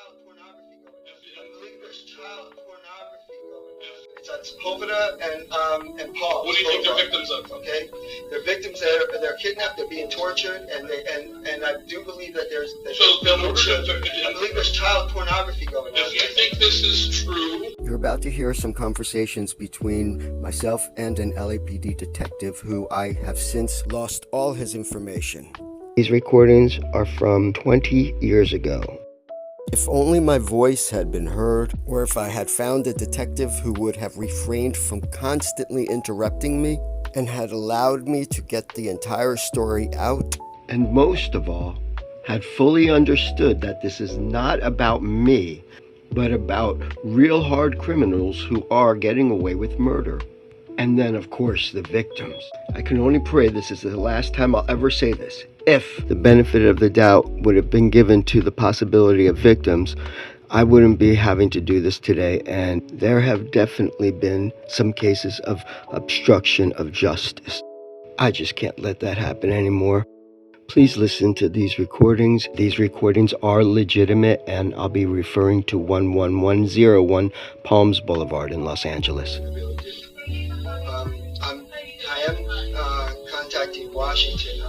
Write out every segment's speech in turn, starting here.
child pornography going on. I believe there's child pornography going on. It's on Sepulveda and Paul. What do you think they're victims of? Okay, they're victims. They're kidnapped. They're being tortured, and I do believe that there's. I believe there's child pornography going on. If you think this is true, you're about to hear some conversations between myself and an LAPD detective who I have since lost all his information. These recordings are from 20 years ago. If only my voice had been heard, or if I had found a detective who would have refrained from constantly interrupting me and had allowed me to get the entire story out. And most of all, had fully understood that this is not about me, but about real hard criminals who are getting away with murder. And then, of course, the victims. I can only pray this is the last time I'll ever say this. If the benefit of the doubt would have been given to the possibility of victims, I wouldn't be having to do this today. And there have definitely been some cases of obstruction of justice. I just can't let that happen anymore. Please listen to these recordings. These recordings are legitimate, and I'll be referring to 11101 Palms Boulevard in Los Angeles. I am contacting Washington.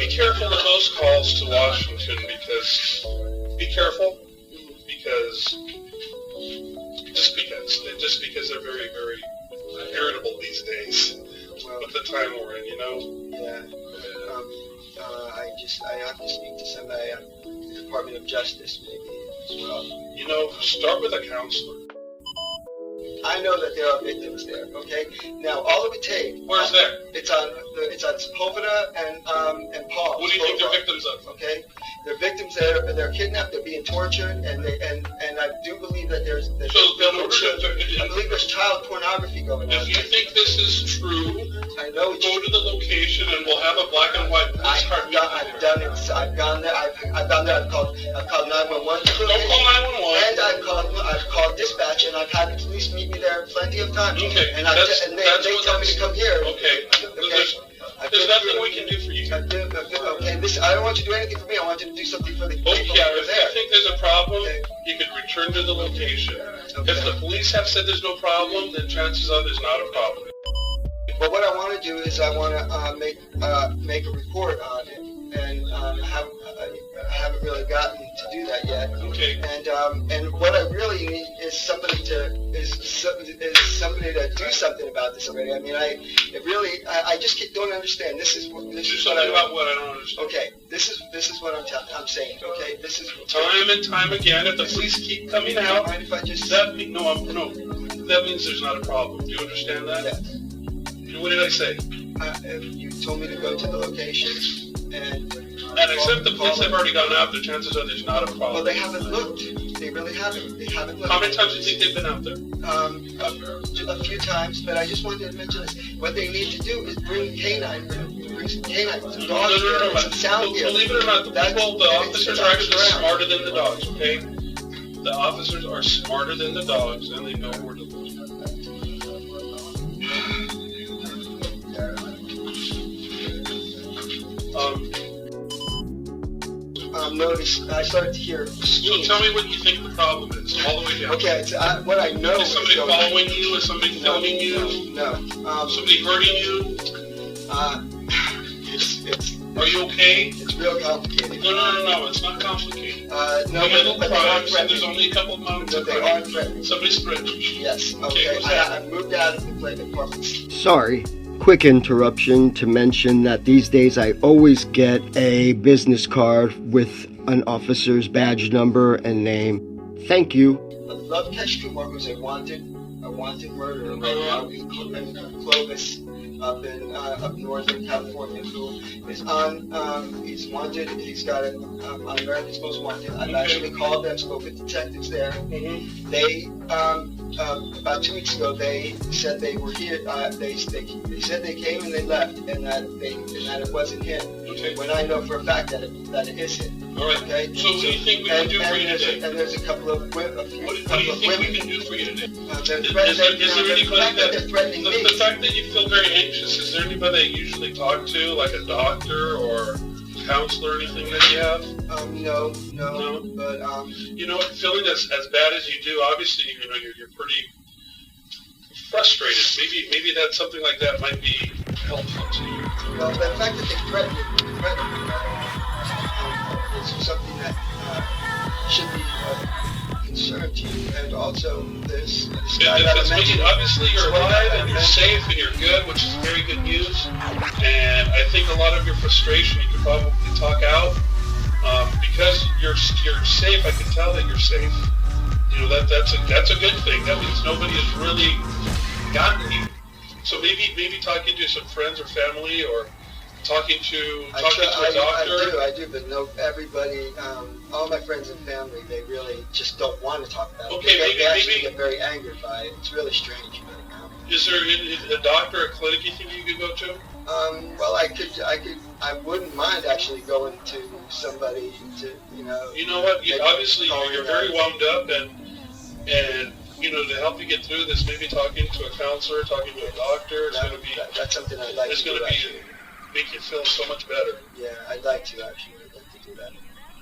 be careful with those calls to Washington because they're very, very irritable these days with the time we're in, you know? Yeah. I have to speak to somebody at the Department of Justice maybe as well. You know, start with a counselor. I know that there are victims there, okay? Now, all it would take... Where's that? It's on Sepulveda and Paul. What do you think they're victims of? Okay? They're victims, they're kidnapped, they're being tortured, and I do believe that I believe there's child pornography going on. If you think this is true, I know go to the location and we'll have a black and white police car. I've done it. I've gone there. I've gone there. I've called 911. Don't call 911. And I've called dispatch, and I've had the police meet me there plenty of times. Okay. And they tell me to come here. Okay. There's nothing we can do for you. Okay. I don't want you to do anything for me. I want you to do something for the people if you think there's a problem, you could return to the location. Okay. If the police have said there's no problem, then chances are there's not a problem. But what I want to do is I want to make a report on it, and I haven't really gotten to do that yet. Okay. And what I really need is somebody to do something about this already. I mean, I just don't understand. This is what I don't understand. Okay, this is what I'm saying. Okay, this is time and time again. If the police keep coming out, mind if I just that means there's not a problem. Do you understand that? Yes. What did I say? You told me to go to the location and except the police have already gone out, the chances are there's not a problem. Well, they haven't looked. They really haven't. They haven't looked. How many times do you think they've been out there? A few times, but I just wanted to mention this. What they need to do is bring canine, some dogs, some sound gear. Believe it or not, the officers are actually smarter than the dogs, okay? The officers are smarter than the dogs, and they know where to look. Notice I started to hear. So tell me what you think the problem is, all the way down. Okay, what I know is somebody following you? Is somebody filming you? No. Somebody hurting you? Are you okay? It's real complicated. No, it's not complicated. No, but they aren't threatening. There's only a couple of mountains. But they aren't threatening. Somebody's threatening. Yes. Okay. I moved out of the play department. Sorry. Quick interruption to mention that these days I always get a business card with an officer's badge number and name. Thank you. Lovekesh Kumar, who's a wanted murderer right now in Clovis, up northern California, who is he's wanted. He's got on America's Most Wanted. I've actually called them, spoke with detectives there. Mm-hmm. They about 2 weeks ago, they said they were here. They said they came and they left, and that it wasn't him. Okay. When I know for a fact that it is him. All right. Okay. So what do you think we can do for you today? And there's a couple of What do you think we can do for you today? Is there anybody the fact that you feel very anxious, is there anybody that you usually talk to, like a doctor or counselor or anything that you have? No. But you know, feeling as bad as you do, obviously, you know, you're pretty frustrated. Maybe that something like that might be helpful to you. well, the fact that they threatened me is something that should be concern to you, and also this guy that I mentioned. Obviously, you're alive and you're safe and you're good, which is very good news. And I think a lot of your frustration you could probably talk out because you're safe. I can tell that you're safe. You know, that's a good thing. That means nobody has really gotten you. So maybe talking to some friends or family, or talking to a doctor. I do, but no, everybody, all my friends and family, they really just don't want to talk about it. Okay, they actually get very angered by it. It's really strange. But, is there a doctor or clinic you think you could go to? Well, I wouldn't mind actually going to somebody to, you know. You know what? Obviously, you're very wound up, and you know, to help you get through this, maybe talking to a counselor, talking to a doctor, that's something I'd like to do. Make you feel so much better. Yeah, I'd like to actually. I'd like to do that.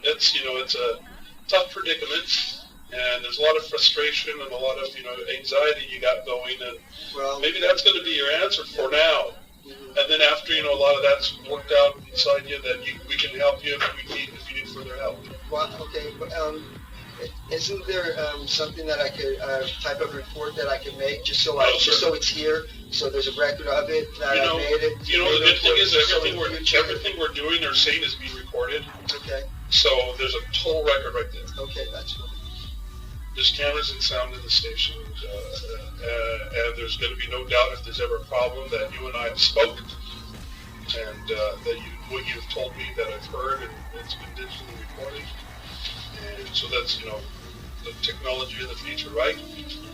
It's a tough predicament, and there's a lot of frustration and a lot of anxiety you got going, and maybe that's going to be your answer for now. Mm-hmm. And then after a lot of that's worked out inside you, that we can help you if you need further help. Well, okay, but isn't there something that I could type of report that I can make just so it's here, so there's a record of it that I made it? The good thing is everything we're doing or saying is being recorded. Okay. So there's a total record right there. Okay, that's good. There's cameras and sound in the station, and there's going to be no doubt if there's ever a problem that you and I have spoken, and what you've told me that I've heard, and it's been digitally recorded. And so that's, the technology of the future, right?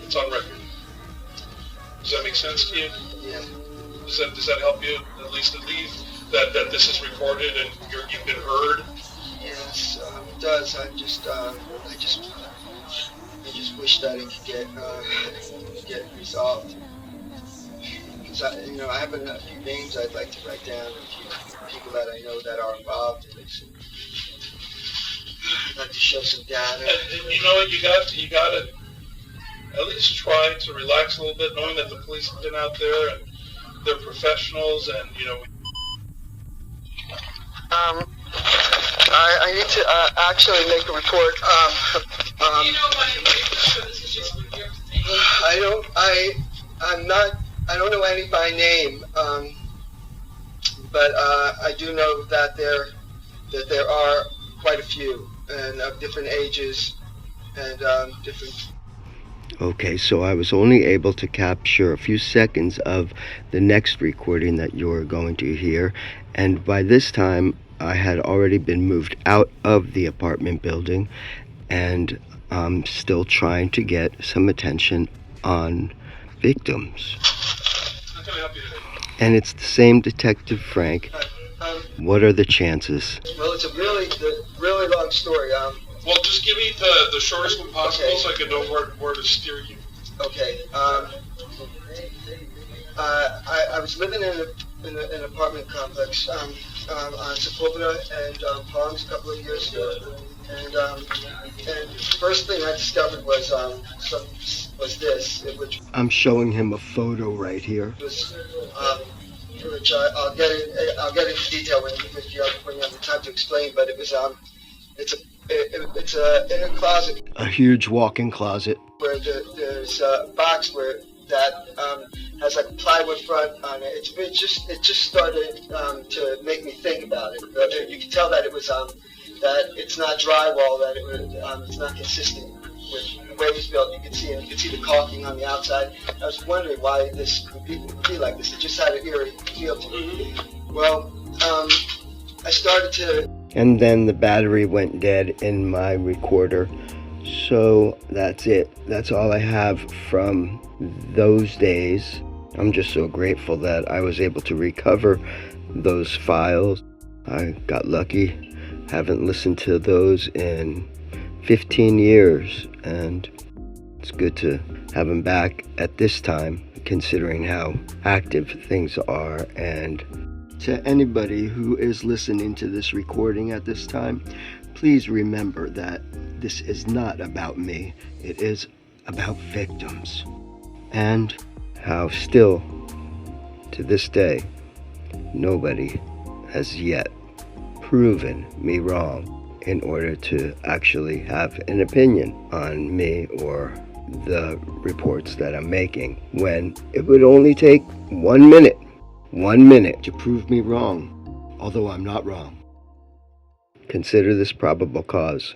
It's on record. Does that make sense to you? Yeah. Does that help you at least that this is recorded and you've been heard? Yes, it does. I just wish that it could get resolved. Because I have a few names I'd like to write down, a few people that I know that are involved in this. I'd like to show some data. And you know what? You got to at least try to relax a little bit, knowing that the police have been out there and they're professionals, and I need to actually make a report. I don't know any by name, but I do know that there are quite a few, and of different ages and different. Okay, so I was only able to capture a few seconds of the next recording that you're going to hear, and by this time I had already been moved out of the apartment building, and I'm still trying to get some attention on victims. How can I help you today? And it's the same Detective Frank. What are the chances? Well, it's a really long story. Well, just give me the shortest one possible, so I can know where to steer you. Okay. I was living in an apartment complex on Sepulveda and Palms a couple of years ago, and first thing I discovered was this, which I'm showing him a photo right here. Was which I'll get into detail when you have the time to explain. But it was it's in a closet. A huge walk-in closet. Where there's a box that has like a plywood front on it. It just started to make me think about it. You can tell that it was that it's not drywall, that it's not consistent with the way it was built. You can see the caulking on the outside. I was wondering why this would be like this. It just had an eerie feel to me. Well, I started to. And then the battery went dead in my recorder. So that's it. That's all I have from those days. I'm just so grateful that I was able to recover those files. I got lucky. Haven't listened to those in 15 years, and it's good to have them back at this time, considering how active things are and To anybody who is listening to this recording at this time, please remember that this is not about me. It is about victims. And how still, to this day, nobody has yet proven me wrong in order to actually have an opinion on me or the reports that I'm making, when it would only take 1 minute to prove me wrong, although I'm not wrong. Consider this probable cause